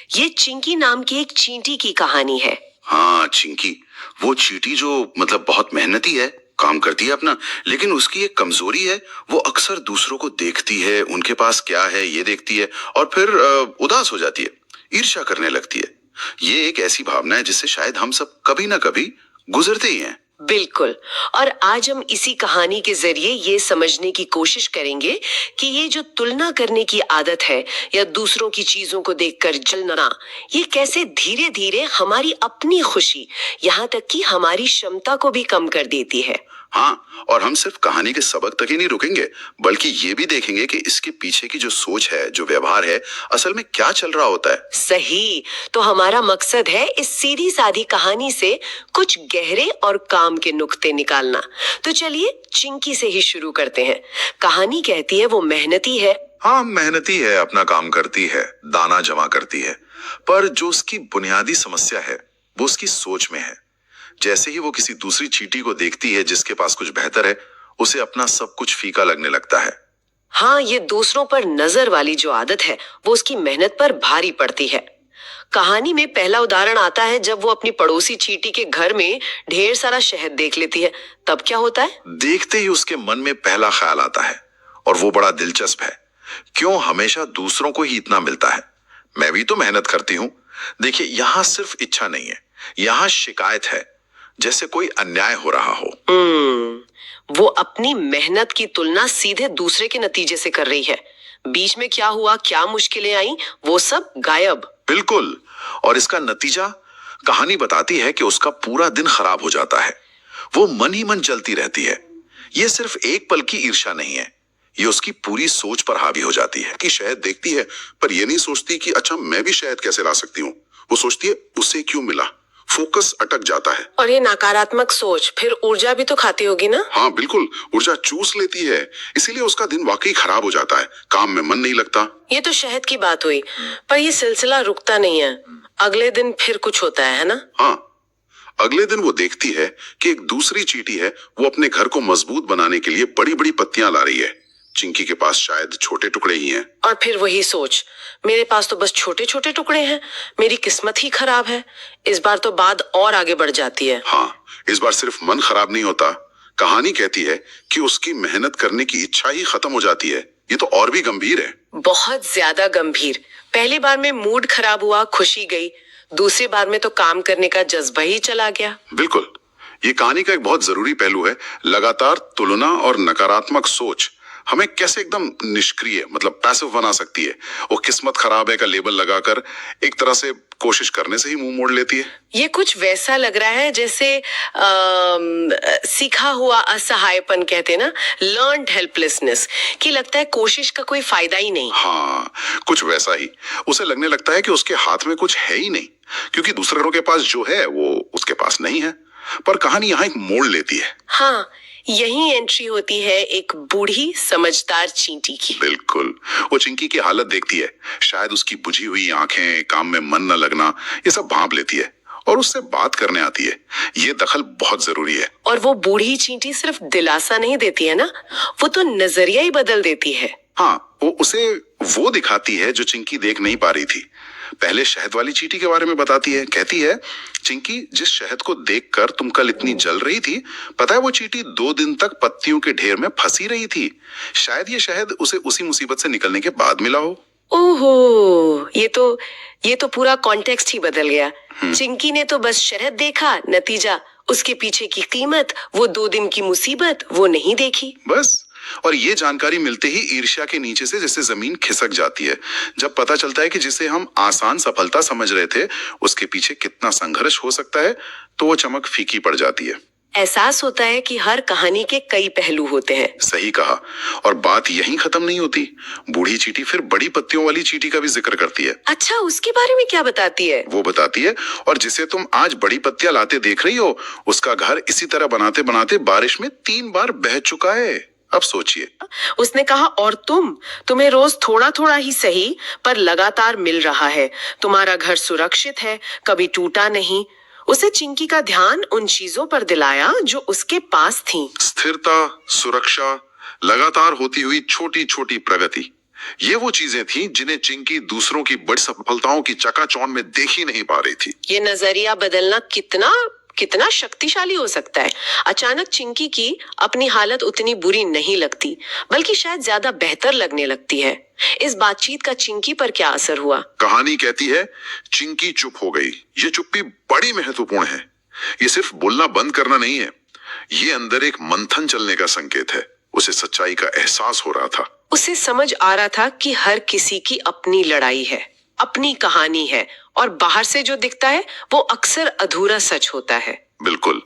ये चिंकी नाम की एक चींटी की कहानी है। हाँ, चिंकी, वो चींटी जो मतलब बहुत मेहनती है, काम करती है अपना, लेकिन उसकी एक कमजोरी है। वो अक्सर दूसरों को देखती है, उनके पास क्या है ये देखती है और फिर उदास हो जाती है, ईर्ष्या करने लगती है। ये एक ऐसी भावना है जिससे शायद हम सब कभी ना कभी गुजरते ही हैं। बिल्कुल। और आज हम इसी कहानी के जरिए ये समझने की कोशिश करेंगे कि ये जो तुलना करने की आदत है या दूसरों की चीजों को देखकर जलना, ये कैसे धीरे धीरे हमारी अपनी खुशी, यहाँ तक कि हमारी क्षमता को भी कम कर देती है। हाँ, और हम सिर्फ कहानी के सबक तक ही नहीं रुकेंगे, बल्कि ये भी देखेंगे कि इसके पीछे की जो सोच है, जो व्यवहार है, असल में क्या चल रहा होता है। सही। तो हमारा मकसद है इस सीधी सादी कहानी से कुछ गहरे और काम के नुक्ते निकालना। तो चलिए चिंकी से ही शुरू करते हैं। कहानी कहती है वो मेहनती है। हाँ, मेहनती है, अपना काम करती है, दाना जमा करती है, पर जो उसकी बुनियादी समस्या है वो उसकी सोच में है। जैसे ही वो किसी दूसरी चींटी को देखती है जिसके पास कुछ बेहतर है, उसे अपना सब कुछ फीका लगने लगता है। हाँ, ये दूसरों पर नजर वाली जो आदत है वो उसकी मेहनत पर भारी पड़ती है। कहानी में पहला उदाहरण आता है जब वो अपनी पड़ोसी चींटी के घर में ढेर सारा शहद देख लेती है। तब क्या होता है? देखते ही उसके मन में पहला ख्याल आता है, और वो बड़ा दिलचस्प है। क्यों हमेशा दूसरों को ही इतना मिलता है? मैं भी तो मेहनत करती हूँ। देखिए, यहाँ सिर्फ इच्छा नहीं है, यहाँ शिकायत है, जैसे कोई अन्याय हो रहा हो। वो अपनी मेहनत की तुलना सीधे दूसरे के नतीजे से कर रही है। बीच में क्या हुआ, क्या मुश्किलें आई, वो सब गायब। बिल्कुल। और इसका नतीजा, कहानी बताती है कि उसका पूरा दिन खराब हो जाता है। वो मन ही मन जलती रहती है। ये सिर्फ एक पल की ईर्ष्या नहीं है, ये उसकी पूरी सोच पर हावी हो जाती है। कि शहद देखती है, पर ये नहीं सोचती कि अच्छा मैं भी शहद कैसे ला सकती हूँ। वो सोचती है उसे क्यों मिला। फोकस अटक जाता है। और ये नकारात्मक सोच फिर ऊर्जा भी तो खाती होगी ना? हाँ बिल्कुल, ऊर्जा चूस लेती है, इसीलिए उसका दिन वाकई खराब हो जाता है, काम में मन नहीं लगता। ये तो शहद की बात हुई, पर ये सिलसिला रुकता नहीं है। अगले दिन फिर कुछ होता है ना? हाँ, अगले दिन वो देखती है कि एक दूसरी चींटी है, वो अपने घर को मजबूत बनाने के लिए बड़ी बड़ी पत्तियां ला रही है। चिंकी के पास शायद छोटे टुकड़े ही हैं। और फिर वही सोच, मेरे पास तो बस छोटे छोटे टुकड़े हैं, मेरी किस्मत ही खराब है। इस बार तो बात और आगे बढ़ जाती है। हाँ, इस बार सिर्फ मन खराब नहीं होता, कहानी कहती है कि उसकी मेहनत करने की इच्छा ही खत्म हो जाती है। ये तो और भी गंभीर है। बहुत ज्यादा गंभीर। पहली बार में मूड खराब हुआ, खुशी गई। दूसरी बार में तो काम करने का जज्बा ही चला गया। बिल्कुल, ये कहानी का एक बहुत जरूरी पहलू है। लगातार तुलना और नकारात्मक सोच हमें कैसे एकदम निष्क्रिय, मतलब पैसिव बना सकती है। वो किस्मत खराब है का लेबल लगाकर एक तरह से कोशिश करने से ही मुंह मोड़ लेती है। ये कुछ वैसा लग रहा है जैसे सीखा हुआ असहायपन कहते हैं ना, लर्न्ड हेल्पलेसनेस, कि लगता है कोशिश का कोई फायदा ही नहीं। हाँ, कुछ वैसा ही। उसे लगने लगता है कि उसके हाथ में कुछ है ही नहीं, क्योंकि दूसरों के पास जो है वो उसके पास नहीं है। पर कहानी यहाँ एक मोड़ लेती है। हाँ, यही एंट्री होती है एक बूढ़ी समझदार चींटी की। बिल्कुल, वो चिंकी की हालत देखती है, शायद उसकी बुझी हुई आंखें, काम में मन न लगना, ये सब भांप लेती है और उससे बात करने आती है। ये दखल बहुत जरूरी है। और वो बूढ़ी चींटी सिर्फ दिलासा नहीं देती है ना, वो तो नजरिया ही बदल देती है। हाँ, वो उसे वो दिखाती है जो चिंकी देख नहीं पा रही थी। पहले शहद वाली चींटी के बारे में बताती है, कहती है, चिंकी, जिस शहद को देखकर तुम कल इतनी जल रही थी, पता है वो चींटी 2 दिन तक पत्तियों के ढेर में फंसी रही थी। शायद ये शहद उसे उसी मुसीबत से निकलने के बाद मिला हो। ओहो, ये तो पूरा कॉन्टेक्स्ट ही बदल गया। चिंकी ने तो बस शहद देखा, नतीजा उसके पीछे की कीमत, वो 2 दिन की मुसीबत वो नहीं देखी। बस, और ये जानकारी मिलते ही ईर्ष्या के नीचे से जैसे जमीन खिसक जाती है। जब पता चलता है कि जिसे हम आसान सफलता समझ रहे थे, उसके पीछे कितना संघर्ष हो सकता है, तो वो चमक फीकी पड़ जाती है। एहसास होता है कि हर कहानी के कई पहलू होते हैं। सही कहा। और बात यहीं खत्म नहीं होती। बूढ़ी चींटी फिर बड़ी पत्तियों वाली चींटी का भी जिक्र करती है। अच्छा, उसके बारे में क्या बताती है? वो बताती है, और जिसे तुम आज बड़ी पत्तियां लाते देख रही हो, उसका घर इसी तरह बनाते बनाते बारिश में 3 बार बह चुका है। अब सोचिए। उसने कहा, और तुम्हें रोज थोड़ा थोड़ा ही सही पर लगातार मिल रहा है। तुम्हारा घर सुरक्षित है, कभी टूटा नहीं। उसे चिंकी का ध्यान उन चीजों पर दिलाया जो उसके पास थी। स्थिरता, सुरक्षा, लगातार होती हुई छोटी छोटी प्रगति, ये वो चीजें थीं जिन्हें चिंकी दूसरों की बड़ी सफलताओं की चकाचौंध में देख ही नहीं पा रही थी। ये नजरिया बदलना कितना कितना शक्तिशाली हो सकता है। अचानक चिंकी की अपनी हालत उतनी बुरी नहीं लगती, बल्कि शायद ज्यादा बेहतर लगने लगती है। इस बातचीत का चिंकी पर क्या असर हुआ? कहानी कहती है चिंकी चुप हो गई। ये चुप्पी बड़ी महत्वपूर्ण है। ये सिर्फ बोलना बंद करना नहीं है, ये अंदर एक मंथन चलने का संकेत है। उसे सच्चाई का एहसास हो रहा था। उसे समझ आ रहा था कि हर किसी की अपनी लड़ाई है, अपनी कहानी है, और बाहर से जो दिखता है वो अक्सर अधूरा सच होता है। बिल्कुल,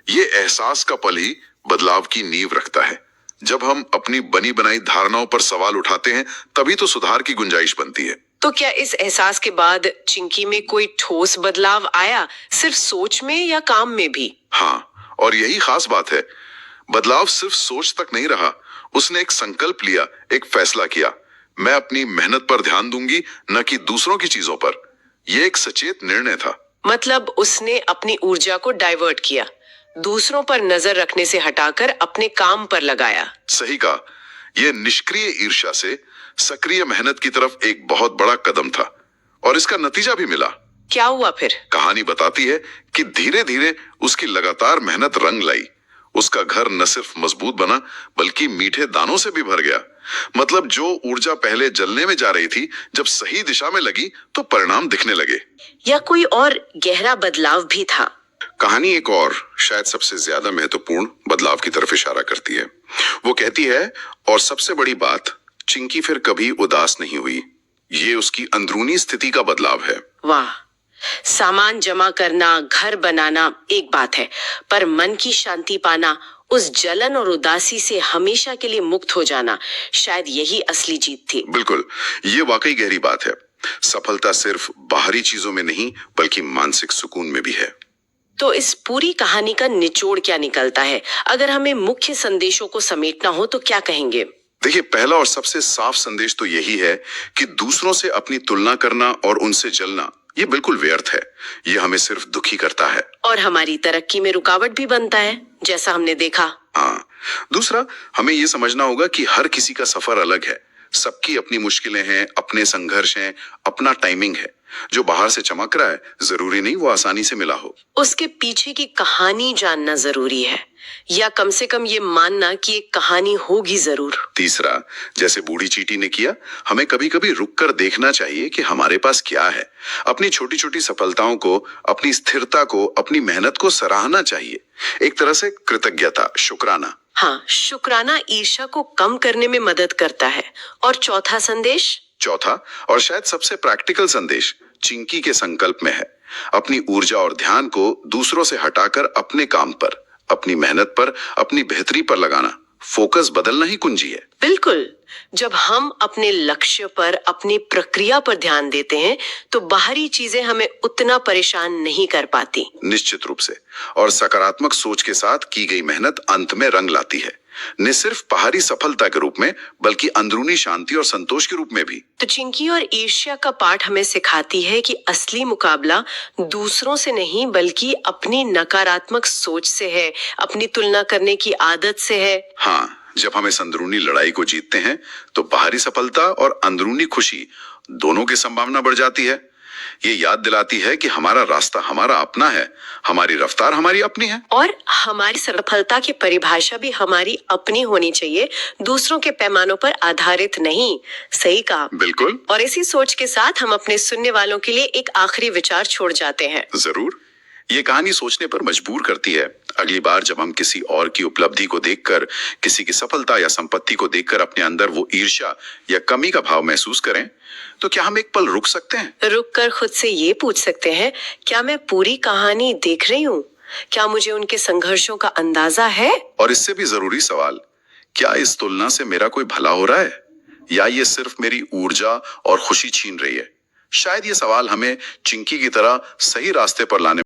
ये एहसास का पल ही बदलाव की नींव रखता है। जब हम अपनी बनी बनाई धारणाओं पर सवाल उठाते हैं, तभी तो सुधार की गुंजाइश बनती है। तो क्या इस एहसास के बाद चिंकी में कोई ठोस बदलाव आया, सिर्फ सोच में या काम में भी? हाँ, और यही खास बात है। बदलाव सिर्फ सोच तक नहीं रहा। उसने एक संकल्प लिया, एक फैसला किया। मैं अपनी मेहनत पर ध्यान दूंगी, न कि दूसरों की चीजों पर। यह एक सचेत निर्णय था। मतलब उसने अपनी ऊर्जा को डाइवर्ट किया, दूसरों पर नजर रखने से हटाकर अपने काम पर लगाया। सही कहा। यह निष्क्रिय ईर्ष्या से सक्रिय मेहनत की तरफ एक बहुत बड़ा कदम था, और इसका नतीजा भी मिला। क्या हुआ फिर? कहानी बताती है कि धीरे धीरे उसकी लगातार मेहनत रंग लाई। उसका घर न सिर्फ मजबूत बना, बल्कि मीठे दानों से भी भर गया। मतलब जो ऊर्जा पहले जलने में जा रही थी, जब सही दिशा में लगी तो परिणाम दिखने लगे। या कोई और गहरा बदलाव भी था? कहानी एक और, शायद सबसे ज्यादा महत्वपूर्ण बदलाव की तरफ इशारा करती है। वो कहती है, और सबसे बड़ी बात, चिंकी फिर कभी उदास नहीं हुई। ये उसकी अंदरूनी स्थिति का बदलाव है। वाह! सामान जमा करना, घर बनाना एक बात है, पर मन की शांति पाना, उस जलन और उदासी से हमेशा के लिए मुक्त हो जाना, शायद यही असली जीत थी। बिल्कुल, ये वाकई गहरी बात है। सफलता सिर्फ बाहरी चीजों में नहीं, बल्कि मानसिक सुकून में भी है। तो इस पूरी कहानी का निचोड़ क्या निकलता है? अगर हमें मुख्य संदेशों को समेटना हो तो क्या कहेंगे? देखिए, पहला और सबसे साफ संदेश तो यही है कि दूसरों से अपनी तुलना करना और उनसे जलना, ये बिल्कुल व्यर्थ है। ये हमें सिर्फ दुखी करता है और हमारी तरक्की में रुकावट भी बनता है, जैसा हमने देखा। हाँ, दूसरा, हमें ये समझना होगा कि हर किसी का सफर अलग है। सबकी अपनी मुश्किलें हैं, अपने संघर्ष हैं, अपना टाइमिंग है। जो बाहर से चमक रहा है, जरूरी नहीं वो आसानी से मिला हो। उसके पीछे की कहानी जानना जरूरी है, या कम से कम ये मानना कि एक कहानी होगी जरूर। तीसरा, जैसे बूढ़ी चींटी ने किया, हमें कभी कभी रुक कर देखना चाहिए कि हमारे पास क्या है। अपनी छोटी छोटी सफलताओं को, अपनी स्थिरता को, अपनी मेहनत को सराहना चाहिए। एक तरह से कृतज्ञता, शुक्राना। हाँ, शुक्राना ईर्ष्या को कम करने में मदद करता है। और चौथा संदेश? चौथा और शायद सबसे प्रैक्टिकल संदेश चिंकी के संकल्प में है। अपनी ऊर्जा और ध्यान को दूसरों से हटाकर अपने काम पर, अपनी मेहनत पर, अपनी बेहतरी पर लगाना। फोकस बदलना ही कुंजी है। बिल्कुल। जब हम अपने लक्ष्य पर, अपनी प्रक्रिया पर ध्यान देते हैं, तो बाहरी चीजें हमें उतना परेशान नहीं कर पाती। निश्चित रूप से। और सकारात्मक सोच के साथ की गई मेहनत अंत में रंग लाती है, न सिर्फ बाहरी सफलता के रूप में, बल्कि अंदरूनी शांति और संतोष के रूप में भी। तो चिंकी और ईर्ष्या का पाठ हमें सिखाती है कि असली मुकाबला दूसरों से नहीं, बल्कि अपनी नकारात्मक सोच से है, अपनी तुलना करने की आदत से है। हाँ, जब हम इस अंदरूनी लड़ाई को जीतते हैं, तो बाहरी सफलता और अंदरूनी खुशी दोनों की संभावना बढ़ जाती है। ये याद दिलाती है कि हमारा रास्ता हमारा अपना है, हमारी रफ्तार हमारी अपनी है, और हमारी सफलता की परिभाषा भी हमारी अपनी होनी चाहिए, दूसरों के पैमानों पर आधारित नहीं। सही कहा। बिल्कुल। और इसी सोच के साथ हम अपने सुनने वालों के लिए एक आखिरी विचार छोड़ जाते हैं। जरूर। ये कहानी सोचने पर मजबूर करती है। अगली बार जब हम किसी और की उपलब्धि को देखकर, किसी की सफलता या संपत्ति को देखकर अपने अंदर वो ईर्ष्या या कमी का भाव महसूस करें, तो क्या हम एक पल रुक सकते हैं? रुक कर खुद से ये पूछ सकते हैं, क्या मैं पूरी कहानी देख रही हूँ? क्या मुझे उनके संघर्षों का अंदाजा है? और इससे भी जरूरी सवाल, क्या इस तुलना से मेरा कोई भला हो रहा है, या ये सिर्फ मेरी ऊर्जा और खुशी छीन रही है? शायद ये सवाल हमें चिंकी की तरह सही रास्ते पर लाने